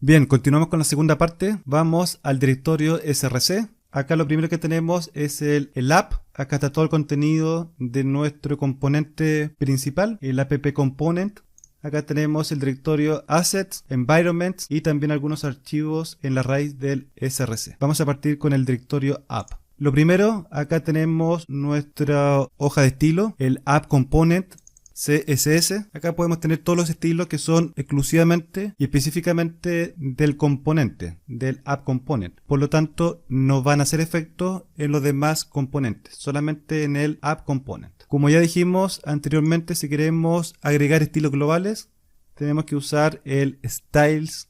Bien, continuamos con la segunda parte. Vamos al directorio src. Acá lo primero que tenemos es el app. Acá está todo el contenido de nuestro componente principal, el app component. Acá tenemos el directorio assets, environments y también algunos archivos en la raíz del src. Vamos a partir con el directorio app. Lo primero, acá tenemos nuestra hoja de estilo, el app component CSS. Acá podemos tener todos los estilos que son exclusivamente y específicamente del componente, del app component. Por lo tanto, no van a hacer efecto en los demás componentes, solamente en el app component. Como ya dijimos anteriormente, si queremos agregar estilos globales, tenemos que usar el styles.css,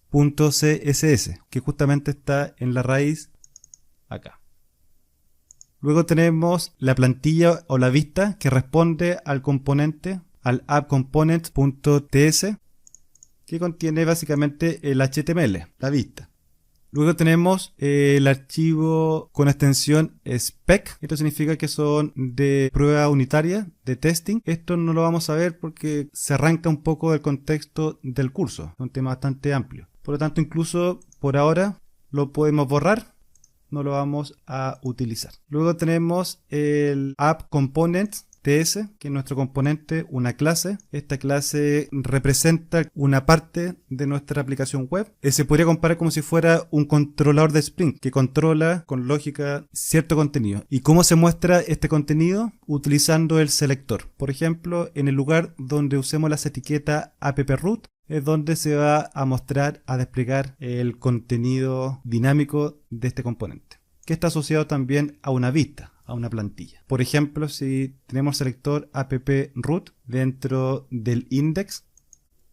que justamente está en la raíz acá. Luego tenemos la plantilla o la vista que responde al componente, al appComponent.ts, que contiene básicamente el HTML, la vista. Luego tenemos el archivo con extensión spec. Esto significa que son de prueba unitaria, de testing. Esto no lo vamos a ver porque se arranca un poco del contexto del curso. Es un tema bastante amplio. Por lo tanto, incluso por ahora lo podemos borrar. No lo vamos a utilizar. Luego tenemos el appComponent.ts, que es nuestro componente, una clase. Esta clase representa una parte de nuestra aplicación web. Se podría comparar como si fuera un controlador de Spring que controla con lógica cierto contenido. ¿Y cómo se muestra este contenido? Utilizando el selector. Por ejemplo, en el lugar donde usemos las etiquetas approot, es donde se va a mostrar, a desplegar el contenido dinámico de este componente, que está asociado también a una vista, a una plantilla. Por ejemplo, si tenemos selector approot dentro del index,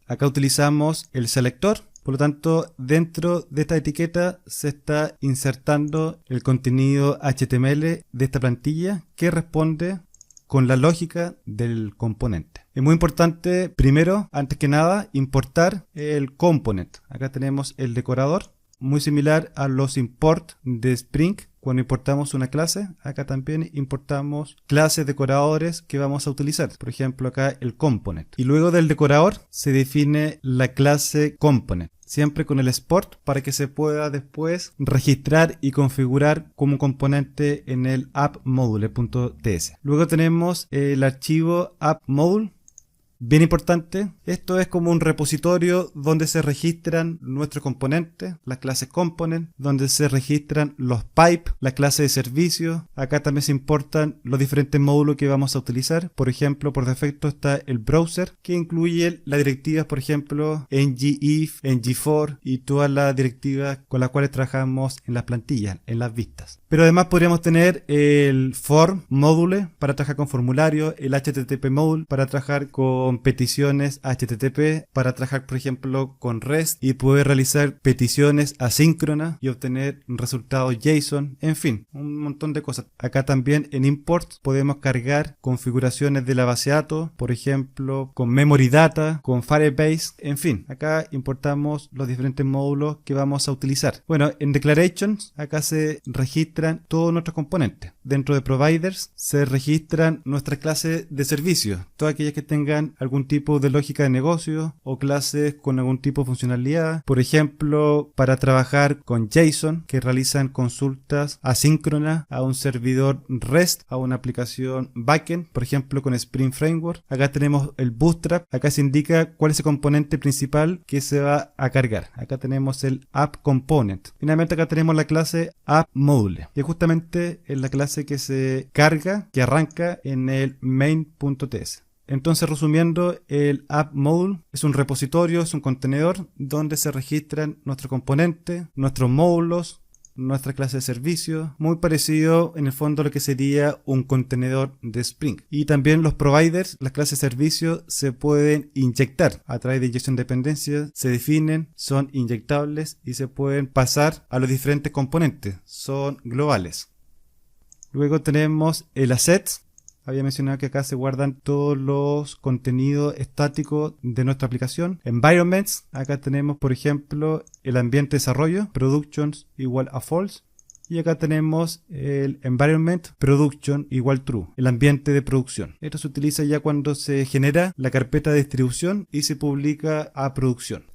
acá utilizamos el selector. Por lo tanto, dentro de esta etiqueta se está insertando el contenido HTML de esta plantilla que responde con la lógica del componente. Es muy importante, primero, antes que nada, importar el component. Acá tenemos el decorador, muy similar a los import de Spring. Cuando importamos una clase, acá también importamos clases decoradores que vamos a utilizar. Por ejemplo, acá el component. Y luego del decorador se define la clase component, siempre con el export para que se pueda después registrar y configurar como componente en el appmodule.ts. Luego tenemos el archivo appmodule. Bien importante, esto es como un repositorio donde se registran nuestros componentes, las clases component, donde se registran los pipes, la clase de servicio. Acá también se importan los diferentes módulos que vamos a utilizar. Por ejemplo, por defecto está el browser, que incluye las directivas, por ejemplo, ngIf, ngFor y todas las directivas con las cuales trabajamos en las plantillas, en las vistas. Pero además podríamos tener el form module para trabajar con formularios, el http module para trabajar con peticiones HTTP, para trabajar por ejemplo con REST y poder realizar peticiones asíncronas y obtener resultados JSON, en fin, un montón de cosas. Acá también en import podemos cargar configuraciones de la base de datos, por ejemplo con memory data, con Firebase, en fin, acá importamos los diferentes módulos que vamos a utilizar. Bueno, en declarations acá se registran todos nuestros componentes. Dentro de providers se registran nuestras clases de servicio, todas aquellas que tengan algún tipo de lógica de negocio o clases con algún tipo de funcionalidad. Por ejemplo, para trabajar con JSON, que realizan consultas asíncronas a un servidor REST, a una aplicación backend, por ejemplo con Spring Framework. Acá tenemos el Bootstrap, acá se indica cuál es el componente principal que se va a cargar. Acá tenemos el app component. Finalmente acá tenemos la clase app module, que justamente es la clase que se carga, que arranca en el main.ts. Entonces, resumiendo, el app module es un repositorio, es un contenedor donde se registran nuestros componentes, nuestros módulos, nuestra clase de servicio, muy parecido en el fondo a lo que sería un contenedor de Spring. Y también los providers, las clases de servicio, se pueden inyectar a través de JSON dependencias, se definen, son inyectables y se pueden pasar a los diferentes componentes, son globales. Luego tenemos el assets. Había mencionado que acá se guardan todos los contenidos estáticos de nuestra aplicación. Environments, acá tenemos por ejemplo el ambiente de desarrollo, productions igual a false. Y acá tenemos el environment production igual true, el ambiente de producción. Esto se utiliza ya cuando se genera la carpeta de distribución y se publica a producción.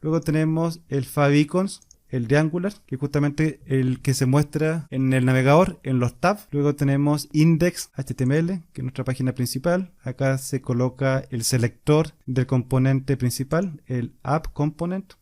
Luego tenemos el favicons, el de Angular, que es justamente el que se muestra en el navegador, en los tabs. Luego tenemos index.html, que es nuestra página principal. Acá se coloca el selector del componente principal, el app component.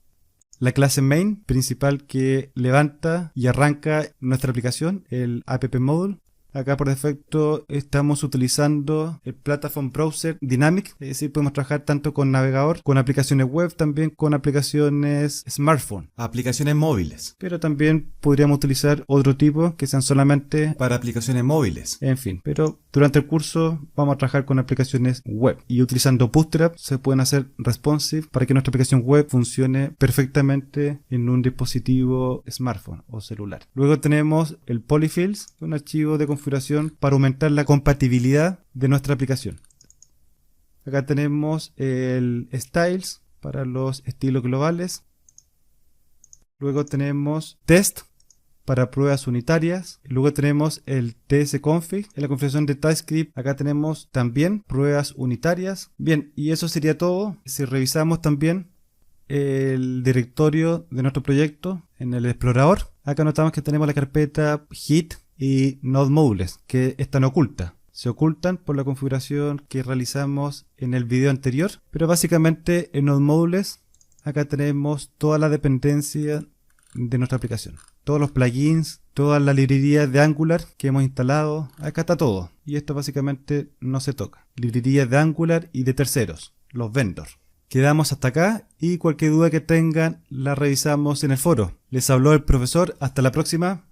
La clase main principal que levanta y arranca nuestra aplicación, el app module. Acá por defecto estamos utilizando el Platform Browser Dynamic, es decir, podemos trabajar tanto con navegador, con aplicaciones web, también con aplicaciones smartphone. Aplicaciones móviles. Pero también podríamos utilizar otro tipo que sean solamente Para aplicaciones móviles. en fin. Pero durante el curso vamos a trabajar con aplicaciones web. Y utilizando Bootstrap se pueden hacer responsive para que nuestra aplicación web funcione perfectamente en un dispositivo smartphone o celular. Luego tenemos el Polyfills, un archivo de configuración para aumentar la compatibilidad de nuestra aplicación. Acá tenemos el Styles para los estilos globales. Luego tenemos Test para pruebas unitarias. Luego tenemos el tsconfig. En la configuración de TypeScript acá tenemos también pruebas unitarias. Bien, y eso sería todo. Si revisamos también el directorio de nuestro proyecto en el explorador, acá notamos que tenemos la carpeta hit y node modules, que están ocultas. Se ocultan por la configuración que realizamos en el video anterior, pero básicamente en node modules acá tenemos toda la dependencia de nuestra aplicación. Todos los plugins, toda la librería de Angular que hemos instalado, acá está todo. Y esto básicamente no se toca. Librerías de Angular y de terceros, los vendors. Quedamos hasta acá y cualquier duda que tengan la revisamos en el foro. Les habló el profesor, hasta la próxima.